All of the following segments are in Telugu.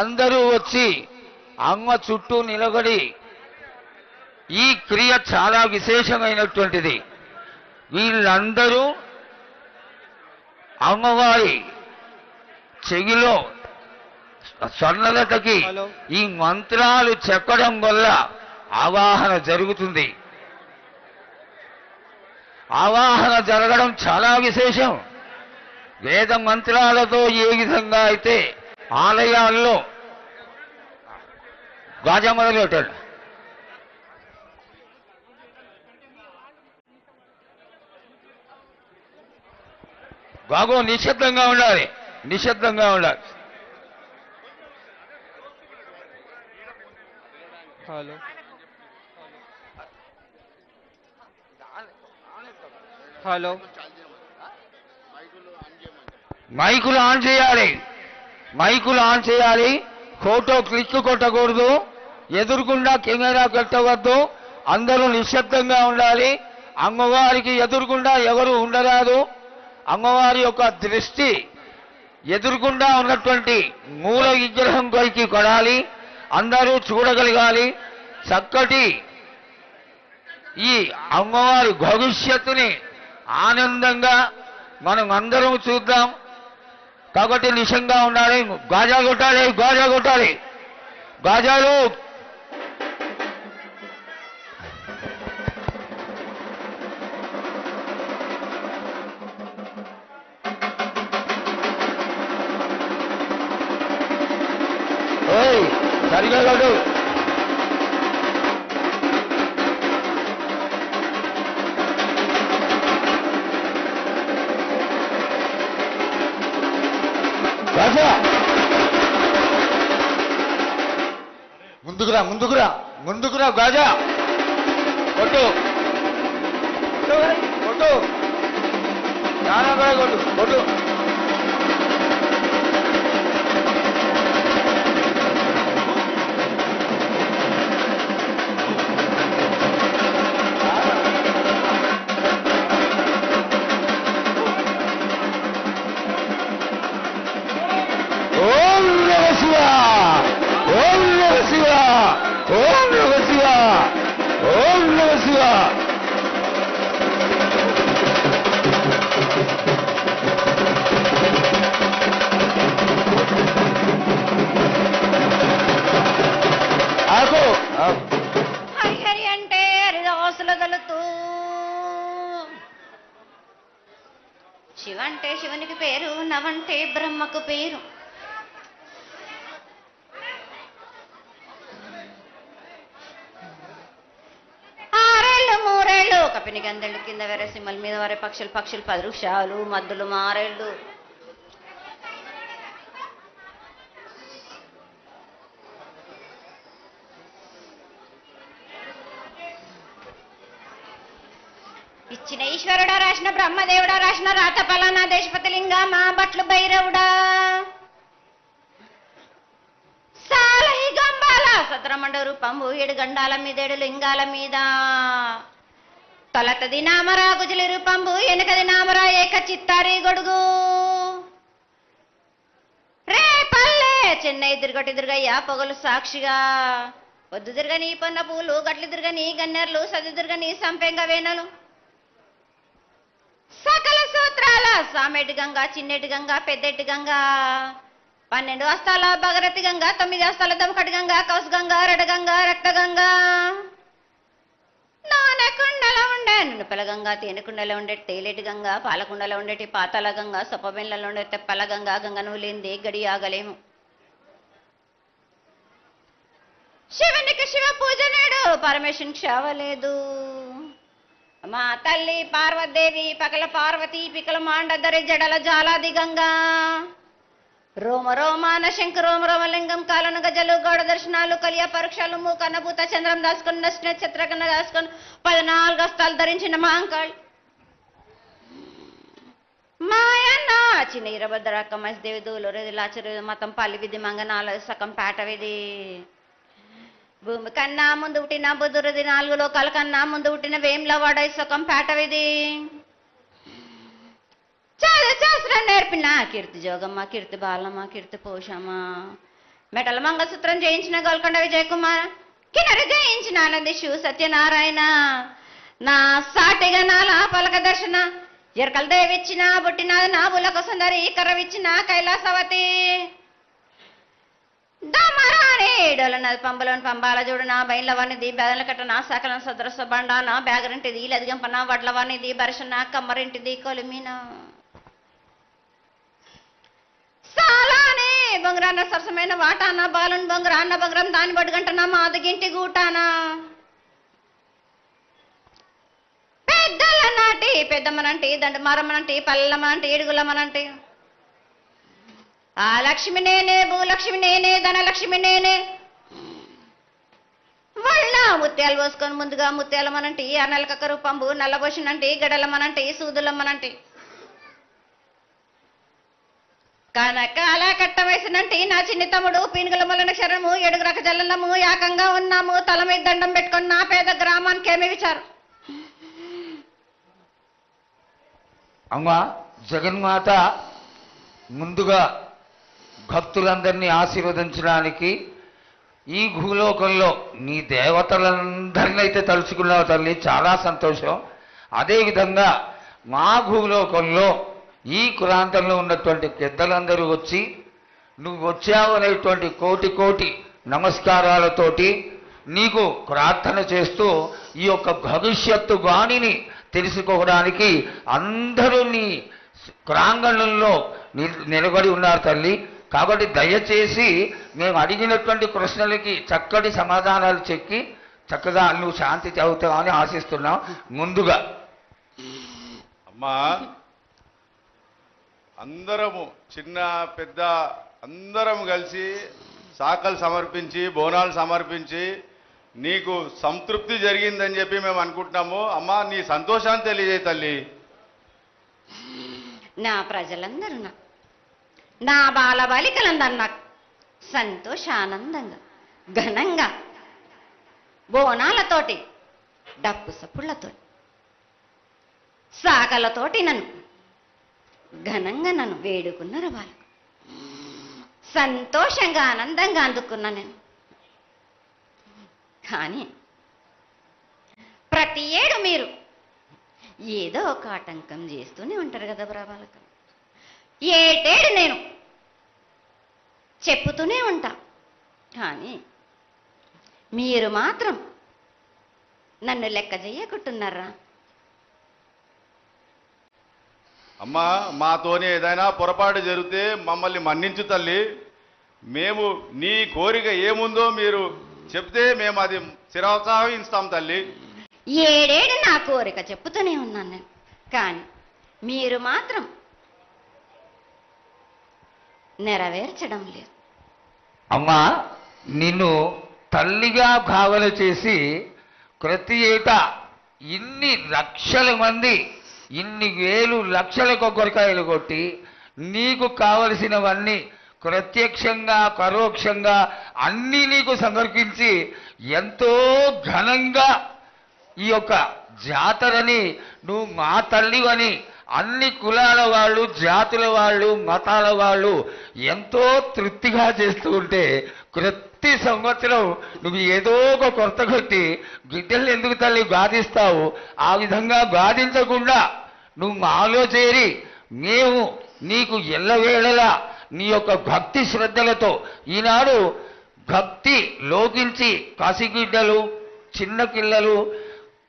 అందరూ వచ్చి అమ్మ చుట్టూ నిలబడి ఈ క్రియ చాలా విశేషమైనటువంటిది. వీళ్ళందరూ అమ్మవారి చెవిలో స్వర్ణలతకి ఈ మంత్రాలు చెప్పడం వల్ల ఆవాహన జరుగుతుంది. ఆవాహన జరగడం చాలా విశేషం. వేద మంత్రాలతో ఏ విధంగా అయితే ఆలయాల్లో గాజా మొదలుపెట్టాడు. బాగో నిశ్శబ్దంగా ఉండాలి, నిశ్శబ్దంగా ఉండాలి. హలో హలో మైకులు ఆన్ చేయాలి, మైకులు ఆన్ చేయాలి. ఫోటో క్లిక్ కొట్టకూడదు, ఎదురుకుండా కెమెరా పెట్టవద్దు, అందరూ నిశ్శబ్దంగా ఉండాలి. అమ్మవారికి ఎదురుకుండా ఎవరు ఉండరాదు. అమ్మవారి యొక్క దృష్టి ఎదురుకుండా ఉన్నటువంటి మూల విగ్రహం పైకి కొడాలి, అందరూ చూడగలగాలి. చక్కటి ఈ అమ్మవారి భవిష్యత్తుని ఆనందంగా మనం అందరం చూద్దాం. కాబట్టి నిశంగా ఉండాలి. గాజా కొట్టాలి, గాజా కొట్టాలి, గాజాలు. సరిగా కొట్టు. గాజా ముందుకురా, ముందుకురా, ముందుకురా. గాజా కొట్టు, కొట్టు, చాలా కూడా కొట్టు, కొట్టు. ఓం నమ శివ, ఓం నమ శివ, ఓం నమ శివ, ఓం నమ శివ. ఆకు హరిహరి అంటే హరిదాసుల గలుతూ, శివ అంటే శివునికి పేరు, నవంటే బ్రహ్మకు పేరు. ఆరేళ్ళు మూరేళ్ళు కపిని గందెళ్ళు, కింద వేరే సింహల మీద వరే పక్షులు, పక్షులు 10 వృక్షాలు, మద్దులు మారేళ్ళు. ఇచ్చిన ఈశ్వరుడా, రాసిన బ్రహ్మదేవుడా, రాసిన రాత పలానా దేశపతి లింగా, మా బట్లు భైరవుడా, సాలహి గంబాల సత్రమండ రూపంబు 7 గండాల మీద 7 లింగాల మీద, తలతది నామరా గుజలి రూపంబు, వెనకది నామరా ఏక చిత్తారి గొడుగు, రే పల్లె చెన్నై తిరుగటి తిరుగయ్య పొగలు సాక్షిగా, పొద్దు తిరగని పొన్న పూలు, గట్లు తిరగని గన్నెర్లు, సది తిరగని సంపెంగ వేనలు, సకల సూత్రాల సామెటి గంగా, చిన్నెటి గంగా, పెద్దెటి గంగా, 12 హస్తాల భగరథి గంగా, 9 హస్తాల దమకటి గంగా, కౌసు గంగా, రెడ గంగా, రక్త గంగా, నానకుండల ఉండే నునుపల గంగా, తేనెకుండలో ఉండే తేలేటి గంగా, పాలకుండలో ఉండేటి పాతాల గంగా, సొప్పబెండ్లలో ఉండే తెప్పల గంగా, గంగను లేనిదే గడి ఆగలేము. శివునికి శివ పూజ నేడు, పరమేశ్వరునికి క్షావలేదు. మా తల్లి పార్వదేవి పకల పార్వతి, పికల మాండదరి జడల జాలాది గంగా, రోమ రోమాన శంకు రోమ రోమలింగం, కాలను గజలు, గౌడ దర్శనాలు, కలియ పరీక్షలు, మూకన్నభూత చంద్రం దాసుకొని, నక్షత్రకన్న దాసుకొని, 14 హస్తాలు ధరించిన మాంకాళి మాయన్న చిన్న ఇరభద్రక్క మసిదేవి, దూలూరు లాచరు, మతం పల్లి విధి, మంగనాల సకం పేట విధి, భూమి కన్నా ముందు పుట్టిన బుధురది, 4 లోకాల కన్నా ముందు పుట్టిన వేములవాడ సుఖం పేటవిది, చాలా శాస్త్రం నేర్పిన కీర్తి జోగమ్మ, కీర్తి బాలమ్మ, కీర్తి పోషమ్మ, మెటల మంగళసూత్రం జయించిన గోల్కొండ విజయ్ కుమార్, కిన్నెర జయించిన ఆనందిషు సత్యనారాయణ, నా సాటిగా నాలా పలక దర్శన, ఎరకల దేవిచ్చిన బుట్టినాది నా బులక సుందరి, కర్రవిచ్చిన కైలాసవతి, దమరాని డోలనది పంబలోని పంబాల చూడు నా బయలవనిది, బెదల కట్ట నా సకలం సదృశ బండ నా బ్యాగరింటిది, లదిగంపన వడ్లవనిది, బరిషన కమ్మరింటిది కొలిమిన, సాలానే బొంగరాన్న సరసమైన వాటాన, బాలుని బొంగరాన్న బొంగరం దాని బొడ్డుగంటన మాదిగింటి గూటాన, పెద్దల నాటి పెద్దమ్మనంటి దండమారమ్మనంటి పల్లెమ్మనంటి ఏడుగులమ్మనంటి, ఆ లక్ష్మి నేనే భూలక్ష్మి నేనే ధనలక్ష్మి నేనే, వాళ్ళ ముత్యాలు పోసుకొని ముందుగా ముత్యాలమ్మనంటి ఆ నెలకక్క రూపంబు నల్లబోషనంటి గడలమ్మనంటి సూదులమ్మనంటి, కనకాల కట్ట వయసునంటి నా చిన్ని తమ్ముడు పీనుగుల మొలన క్షరము ఏడుగు రక జల్లము ఏకంగా ఉన్నాము, తల మీద దండం పెట్టుకుని నా పేద గ్రామానికి ఏమి విచారం. అమ్మా జగన్మాత ముందుగా భక్తులందరినీ ఆశీర్వదించడానికి ఈ భూలోకంలో నీ దేవతలందరినీ అయితే తలుచుకున్నావు తల్లి, చాలా సంతోషం. అదేవిధంగా మా భూలోకంలో ఈ కులాంతంలో ఉన్నటువంటి పెద్దలందరూ వచ్చి నువ్వు వచ్చావు అనేటువంటి కోటి కోటి నమస్కారాలతోటి నీకు ప్రార్థన చేస్తూ ఈ యొక్క భవిష్యత్తు వాణిని తెలుసుకోవడానికి అందరూ నీ ప్రాంగణంలో నిలబడి ఉన్నారు తల్లి. కాబట్టి దయచేసి మేము అడిగినటువంటి ప్రశ్నలకి చక్కటి సమాధానాలు చెక్కి చక్కగా నువ్వు శాంతి చదువుతావని ఆశిస్తున్నాం. ముందుగా అమ్మా అందరము చిన్న పెద్ద అందరం కలిసి శాఖలు సమర్పించి బోనాలు సమర్పించి నీకు సంతృప్తి జరిగిందని చెప్పి మేము అనుకుంటున్నాము. అమ్మా నీ సంతోషాన్ని తెలియజేయ తల్లి. నా ప్రజలందరూ నా బాల బాలికలందరూ నాకు సంతోషానందంగా ఘనంగా బోనాలతోటి డప్పు సప్పుళ్లతో సాకలతోటి నన్ను ఘనంగా నన్ను వేడుకున్నారు. వాళ్ళకు సంతోషంగా ఆనందంగా అందుకున్నా నేను. కానీ ప్రతి ఏడు మీరు ఏదో ఒక ఆటంకం చేస్తూనే ఉంటారు కదా బ్రాబాలకు. ఏటేడు నేను చెప్పుతూనే ఉంటా, కానీ మీరు మాత్రం నన్ను లెక్క చేయకుంటున్నారా? అమ్మా మాతోని ఏదైనా పొరపాటు జరిగితే మమ్మల్ని మన్నించు తల్లి. మేము నీ కోరిక ఏముందో మీరు చెప్తే మేము అది శిరోత్సాహిస్తాం తల్లి. ఏడేడు నా కోరిక చెప్పుతూనే ఉన్నాను నేను, కానీ మీరు మాత్రం నెరవేర్చడం లేదు. అమ్మా నిన్ను తల్లిగా భావన చేసి ప్రతి ఏటా ఇన్ని లక్షల మంది ఇన్ని వేలు లక్షల కొబ్బరికాయలు కొట్టి నీకు కావలసినవన్నీ ప్రత్యక్షంగా పరోక్షంగా అన్నీ నీకు సమర్పించి ఎంతో ఘనంగా ఈ యొక్క జాతరని నువ్వు మా తల్లివని అన్ని కులాల వాళ్ళు జాతుల వాళ్ళు మతాల వాళ్ళు ఎంతో తృప్తిగా చేస్తూ ఉంటే ప్రతి సంవత్సరం నువ్వు ఏదో ఒక కొత్త కొట్టి గిడ్డల్ని ఎందుకు తల్లి బాధిస్తావు? ఆ విధంగా బాధించకుండా నువ్వు మాలో చేరి మేము నీకు ఎల్లవేళలా నీ యొక్క భక్తి శ్రద్ధలతో ఈనాడు భక్తి లోకించి కాశీగిడ్డలు చిన్న పిల్లలు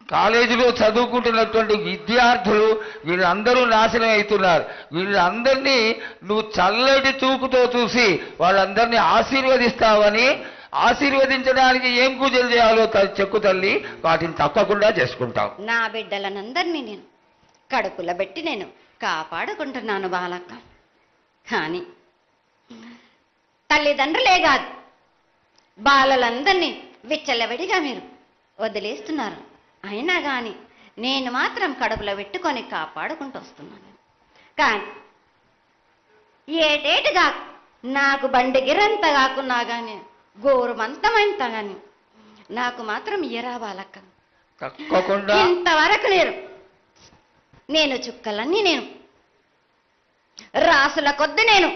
కాలేజీలో చదువుకుంటున్నటువంటి విద్యార్థులు వీళ్ళందరూ నాశనం అవుతున్నారు. వీళ్ళందరినీ నువ్వు చల్లటి చూపుతో చూసి వాళ్ళందరినీ ఆశీర్వదిస్తావని, ఆశీర్వదించడానికి ఏం పూజలు చేయాలో చెక్కు తల్లి, వాటిని తప్పకుండా చేసుకుంటావు. నా బిడ్డలనందరినీ నేను కడుపులో పెట్టి నేను కాపాడుకుంటున్నాను బాలక్క. కానీ తల్లిదండ్రులే కాదు బాలలందరినీ విచ్చలవిడిగా మీరు వదిలేస్తున్నారు. అయినా కానీ నేను మాత్రం కడుపులో పెట్టుకొని కాపాడుకుంటూ వస్తున్నాను. కానీ ఏటేటుగా నాకు బండి గిరంత కాకున్నా కానీ గోరుమంతమంత కానీ నాకు మాత్రం ఇయ్యరా బాలక్క. తప్పకుండా ఇంతవరకు నేను చుక్కలన్నీ నేను రాసుల కొద్ది నేను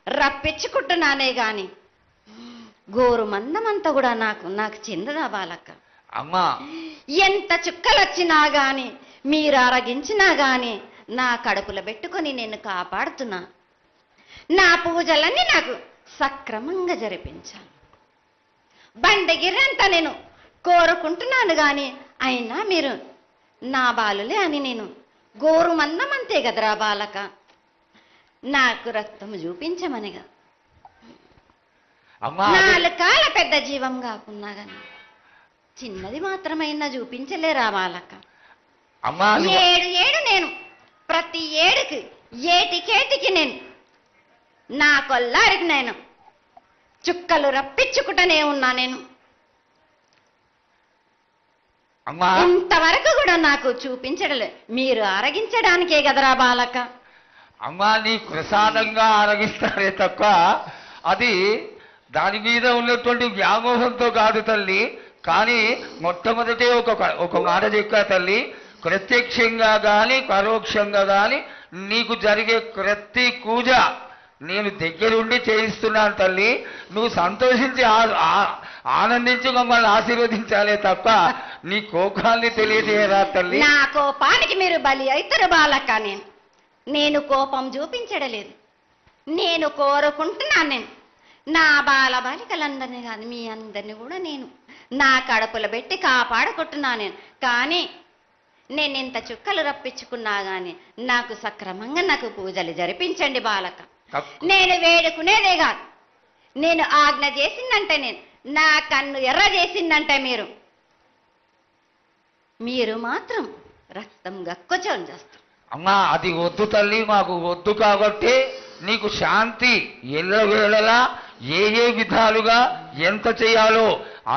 రప్పించుకుంటున్నానే గాని గోరు మందమంతా కూడా నాకు చెందదా బాలక్క. అమ్మా ఎంత చుక్కలొచ్చినా గాని మీరు అరగించినా గాని నా కడుపులో పెట్టుకొని నేను కాపాడుతున్నా. నా పూజలన్నీ నాకు సక్రమంగా జరిపించాను. బండగిరంతా నేను కోరుకుంటున్నాను గాని అయినా మీరు నా బాలులే అని నేను గోరు మందమంతే కదరా బాలక. నాకు రక్తము చూపించమనిగా అమ్మా 4 కాళ్ళ పెద్ద జీవం కాకున్నా గాని చిన్నది మాత్రమైనా చూపించలేరా బాలక. అమ్మా 7 నేను ప్రతి ఏడుకి ఏటికేటికి నేను నా కొల్లారికి నేను చుక్కలు రప్పించుకుంటూనే ఉన్నా. నేను అమ్మా ఇంతవరకు కూడా నాకు చూపించడలే, మీరు ఆరగించడానికే కదరా బాలక. అమ్మా నీ ప్రసాదంగా ఆరగిస్తారే తప్ప అది దాని మీద ఉన్నటువంటి వ్యామోహంతో కాదు తల్లి. కానీ మొట్టమొదటి ఒక మాట చెప్పా తల్లి, ప్రత్యక్షంగా కానీ పరోక్షంగా కానీ నీకు జరిగే ప్రతి పూజ నేను దగ్గరుండి చేయిస్తున్నాను తల్లి. నువ్వు సంతోషించి ఆనందించి మమ్మల్ని ఆశీర్వదించాలే తప్ప నీ కోపాన్ని తెలియజేయరా తల్లి. నా కోపానికి మీరు బలి అవుతారు బాలక. నేను కోపం చూపించడలేదు, నేను కోరుకుంటున్నాను. నేను నా బాల బాలికలందరినీ కాదు మీ అందరినీ కూడా నేను నా కడుపులో పెట్టి కాపాడుకుంటున్నాను. నేను కానీ నేను ఇంత చుక్కలు రప్పించుకున్నా గాని నాకు సక్రమంగా నాకు పూజలు జరిపించండి బాలక. నేను వేడుకునేదే కాదు, నేను ఆజ్ఞ చేసిందంటే నేను నా కన్ను ఎర్ర చేసిందంటే మీరు మాత్రం రక్తం గక్కుచోని చేస్తారు. అమ్మా అది వద్దు తల్లి, మాకు వద్దు. కాబట్టి నీకు శాంతి ఎల్లవేళలా ఏ విధాలుగా ఎంత చేయాలో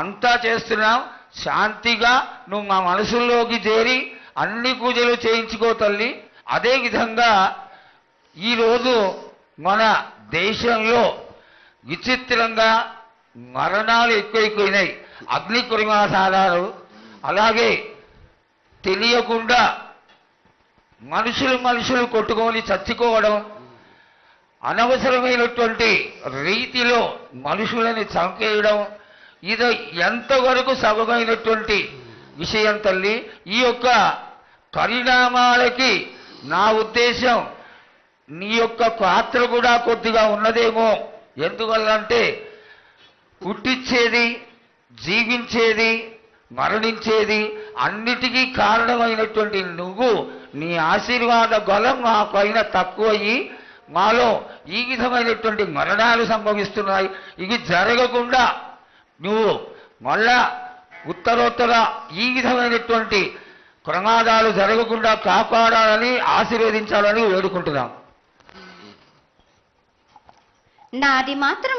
అంతా చేస్తున్నాం. శాంతిగా నువ్వు మా మనసుల్లోకి చేరి అన్ని పూజలు చేయించుకో తల్లి. అదేవిధంగా ఈరోజు మన దేశంలో విచిత్రంగా మరణాలు ఎక్కువైపోయినాయి. అగ్ని ప్రమాదాలు, అలాగే తెలియకుండా మనుషులు కొట్టుకొని చచ్చిపోవడం, అనవసరమైనటువంటి రీతిలో మనుషులని చంపేయడం, ఇది ఎంతవరకు సబమైనటువంటి విషయం తల్లి. ఈ యొక్క పరిణామాలకి నా ఉద్దేశం నీ యొక్క పాత్ర కూడా కొద్దిగా ఉన్నదేమో. ఎందువల్లంటే పుట్టించేది, జీవించేది, మరణించేది అన్నిటికీ కారణమైనటువంటి నువ్వు, నీ ఆశీర్వాద బలం మా పైన తక్కువయ్యి మాలో ఈ విధమైనటువంటి మరణాలు సంభవిస్తున్నాయి. ఇవి జరగకుండా నువ్వు మళ్ళా ఉత్తరోత్తర ఈ విధమైనటువంటి ప్రమాదాలు జరగకుండా కాపాడాలని ఆశీర్వదించాలని వేడుకుంటున్నాం. నాది మాత్రం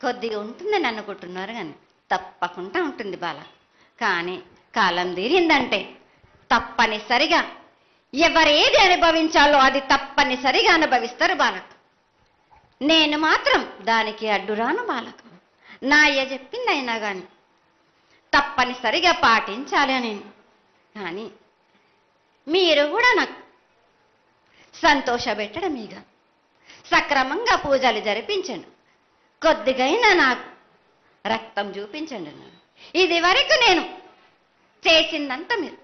కొద్దిగా ఉంటుందని అనుకుంటున్నారు కానీ తప్పకుండా ఉంటుంది బాల. కానీ కాలం తీరిందంటే తప్పనిసరిగా ఎవరేది అనుభవించాలో అది తప్పనిసరిగా అనుభవిస్తారు బాలక. నేను మాత్రం దానికి అడ్డురాను బాలక. నా అయ్య చెప్పిందైనా కానీ తప్పనిసరిగా పాటించాలి అని. కానీ మీరు కూడా నాకు సంతోషపెట్టడమేగా, సక్రమంగా పూజలు జరిపించండి, కొద్దిగైనా నాకు రక్తం చూపించండి. ఇది వరకు నేను చేసిందంతా మీరు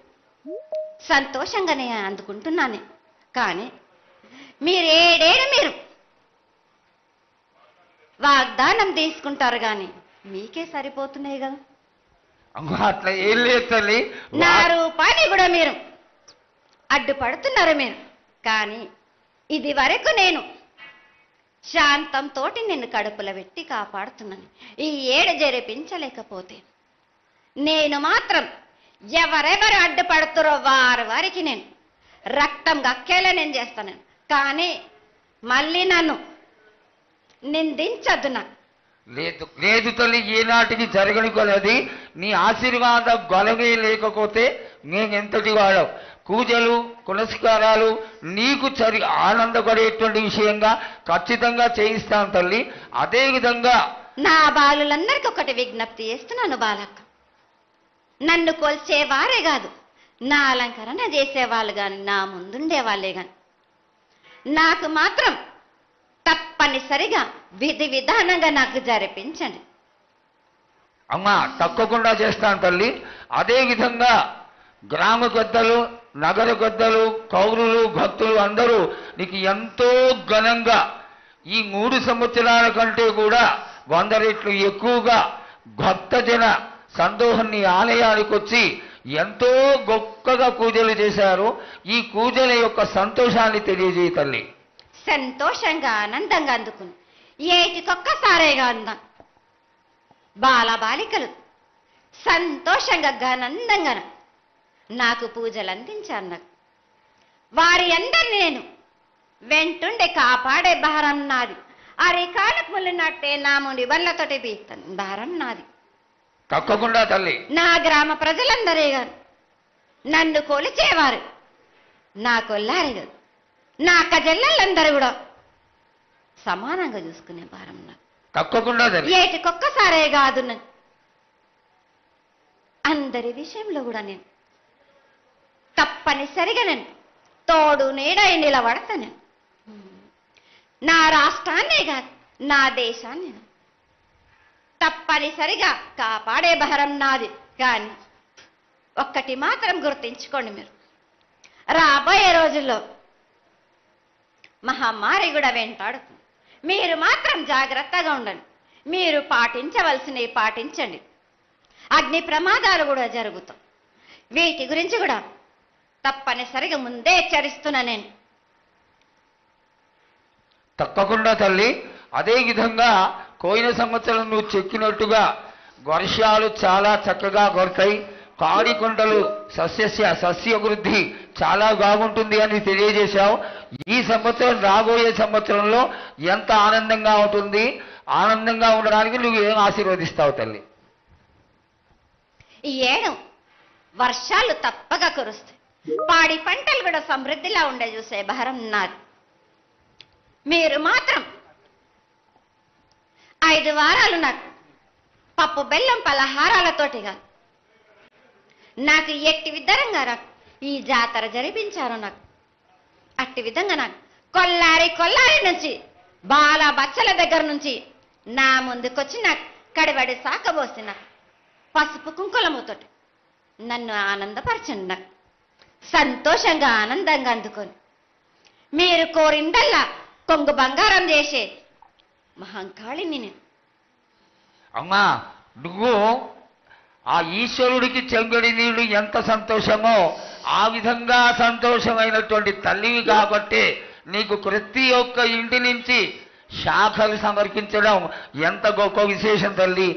సంతోషంగానే అందుకుంటున్నాను. కానీ మీరు మీరు వాగ్దానం తీసుకుంటారు కానీ మీకే సరిపోతున్నాయి కదా. అట్లా ఏం లేదు తల్లి. నా రూపాన్ని కూడా మీరు అడ్డుపడుతున్నారు మీరు. కానీ ఇది వరకు నేను శాంతంతో నిన్ను కడుపులో పెట్టి కాపాడుతున్నాను. ఈ ఏడు జరిపించలేకపోతే నేను మాత్రం ఎవరెవరు అడ్డుపడుతారో వారికి నేను రక్తం గక్కేలా నేను చేస్తాను. కానీ మళ్ళీ నన్ను నిందించద్దు. నాకు లేదు లేదు తల్లి, ఏనాటికి జరగని కొలది నీ ఆశీర్వాద గొలవే లేకపోతే మేమెంతటి వాడవు. పూజలు పునస్కారాలు నీకు ఆనందపడేటువంటి విషయంగా ఖచ్చితంగా చేయిస్తాం తల్లి. అదేవిధంగా నా బాలులందరికీ ఒకటి విజ్ఞప్తి చేస్తున్నాను బాలక్క. నన్ను కొల్చేవారే కాదు, నా అలంకరణ చేసేవాళ్ళు కానీ నా ముందుండే వాళ్ళే కానీ నాకు మాత్రం తప్పనిసరిగా విధి విధానంగా నాకు జరిపించండి. అమ్మా తప్పకుండా చేస్తాను తల్లి. అదేవిధంగా గ్రామ పెద్దలు, నగర పెద్దలు, కౌరులు, భక్తులు అందరూ నీకు ఎంతో ఘనంగా ఈ 3 సంవత్సరాల కంటే కూడా 100 రెట్లు ఎక్కువగా భక్తజన సందోహాన్ని ఆలయానికి వచ్చి ఎంతో గొప్పగా పూజలు చేశారు. ఈ పూజల యొక్క సంతోషాన్ని తెలియజేయ తల్లి. సంతోషంగా ఆనందంగా అందుకుని ఏటికొక్కసారేగా అందాం. బాలబాలికలు సంతోషంగా ఆనందంగా నాకు పూజలు అందించారు. నాకు వారి అందరిని నేను వెంటుండే కాపాడే భారం నాది. అరికాలకు ముళ్ళినట్టే నా ముండి వల్లతోటి బీక్తాను. భారం నాది. తప్పకుండా తల్లి. నా గ్రామ ప్రజలందరే గారు నన్ను కొలిచేవారు. నా కొల్లారి గారు నా కజల్లలందరూ కూడా సమానంగా చూసుకునే భారం నాకు. తప్పకుండా తల్లి. ఏటికొక్కసారే కాదు నన్ను అందరి విషయంలో కూడా నేను తప్పనిసరిగా నేను తోడు నీడై నిలబడతాను. నా రాష్ట్రాన్నే కాదు నా దేశాన్ని తప్పనిసరిగా కాపాడే భారం నాది. కానీ ఒక్కటి మాత్రం గుర్తించుకోండి, మీరు రాబోయే రోజుల్లో మహమ్మారి కూడా వెంటాడుతుంది. మీరు మాత్రం జాగ్రత్తగా ఉండండి. మీరు పాటించవలసినవి పాటించండి. అగ్ని ప్రమాదాలు కూడా జరుగుతాయి. వీటి గురించి కూడా తప్పనిసరిగా ముందే హెచ్చరిస్తున్నా నేను. తప్పకుండా తల్లి. అదేవిధంగా పోయిన సంవత్సరం నువ్వు చెక్కినట్టుగా వర్షాలు చాలా చక్కగా కొడతాయి. కాడికొండలు సస్యవృద్ధి చాలా బాగుంటుంది అని తెలియజేశావు. ఈ సంవత్సరం రాబోయే సంవత్సరంలో ఎంత ఆనందంగా ఉంటుంది? ఆనందంగా ఉండడానికి నువ్వు ఏం ఆశీర్వదిస్తావు తల్లి? ఈ ఏడు వర్షాలు తప్పగా కురుస్తాయి. పాడి పంటలు కూడా సమృద్ధిలా ఉండే చూసే భారం నాది. మీరు మాత్రం 5 వారాలు నాకు పప్పు బెల్లం పలహారాలతోటి కాదు, నాకు ఎట్టి విధంగా నాకు ఈ జాతర జరిపించారు. నాకు అట్టి విధంగా నాకు కొల్లారి నుంచి బాల బచ్చల దగ్గర నుంచి నా ముందుకొచ్చి నాకు కడిబడి సాకబోసి నాకు పసుపు కుంకులముతోటి నన్ను ఆనందపరచండి. నాకు సంతోషంగా ఆనందంగా అందుకొని మీరు కోరిందల్లా కొంగు బంగారం చేసే మహంకాళిని నేను. అమ్మా నువ్వు ఆ ఈశ్వరుడికి చెంగడి నీళ్లు ఎంత సంతోషమో ఆ విధంగా సంతోషమైనటువంటి తల్లివి కాబట్టి నీకు ప్రతి ఒక్క ఇంటి నుంచి శాఖలు సమర్పించడం ఎంత గొప్ప విశేషం తల్లి.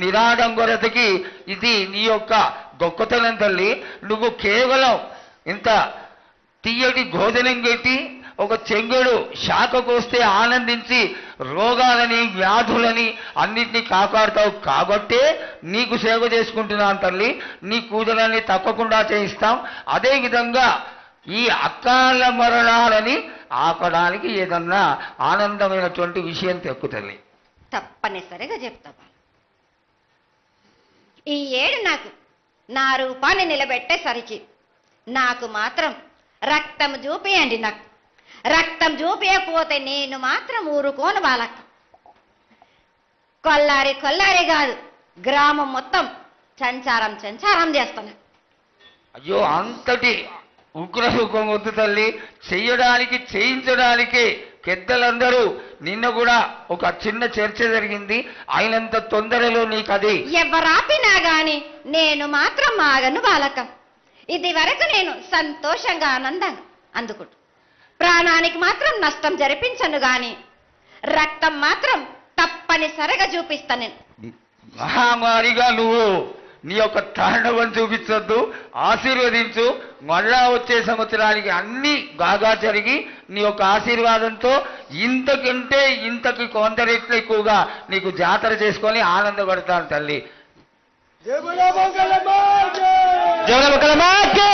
నిరాడంబరతకి ఇది నీ యొక్క గొప్పతనం తల్లి. నువ్వు కేవలం ఇంత తీయటి భోజనం పెట్టి ఒక చెంగుడు శాఖకు వస్తే ఆనందించి రోగాలని వ్యాధులని అన్నిటినీ కాపాడుతావు కాబట్టే నీకు సేవ చేసుకుంటున్నాను తల్లి. నీ పూజలన్నీ తప్పకుండా చేయిస్తాం. అదేవిధంగా ఈ అకాల మరణాలని ఆపడానికి ఏదన్నా ఆనందమైనటువంటి విషయం తెక్కు తల్లి. తప్పనిసరిగా చెప్తా. ఈ ఏడు నాకు నా రూపాన్ని నిలబెట్టేసరికి నాకు మాత్రం రక్తం చూపియండి. నాకు రక్తం చూపించకపోతే నేను మాత్రం ఊరుకోను. వాళ్ళకి కొల్లారి కాదు గ్రామం మొత్తం సంచారం చేస్తాను. అయ్యో అంతటి ఉగ్రసుఖం వద్దు తల్లి. చేయించడానికి పెద్దలందరూ నిన్న కూడా ఒక చిన్న చర్చ జరిగింది. అయినంత తొందరలో నీకు అది ఎవరాపినా గాని నేను మాత్రం ఆగను బాలకం. ఇది వరకు నేను సంతోషంగా ఆనందంగా అందుకుంటా. ప్రాణానికి మాత్రం నష్టం జరిపించను గాని రక్తం మాత్రం తప్పనిసరిగా చూపిస్తాను నేను. మహామారిగా నువ్వు నీ యొక్క తాండవం చూపించొద్దు, ఆశీర్వదించు. మళ్ళా వచ్చే సంవత్సరానికి అన్ని బాగా జరిగి నీ యొక్క ఆశీర్వాదంతో ఇంతకి కొంత రెట్లు ఎక్కువగా నీకు జాతర చేసుకొని ఆనందపడతాను తల్లి. జయ మంగళమాకి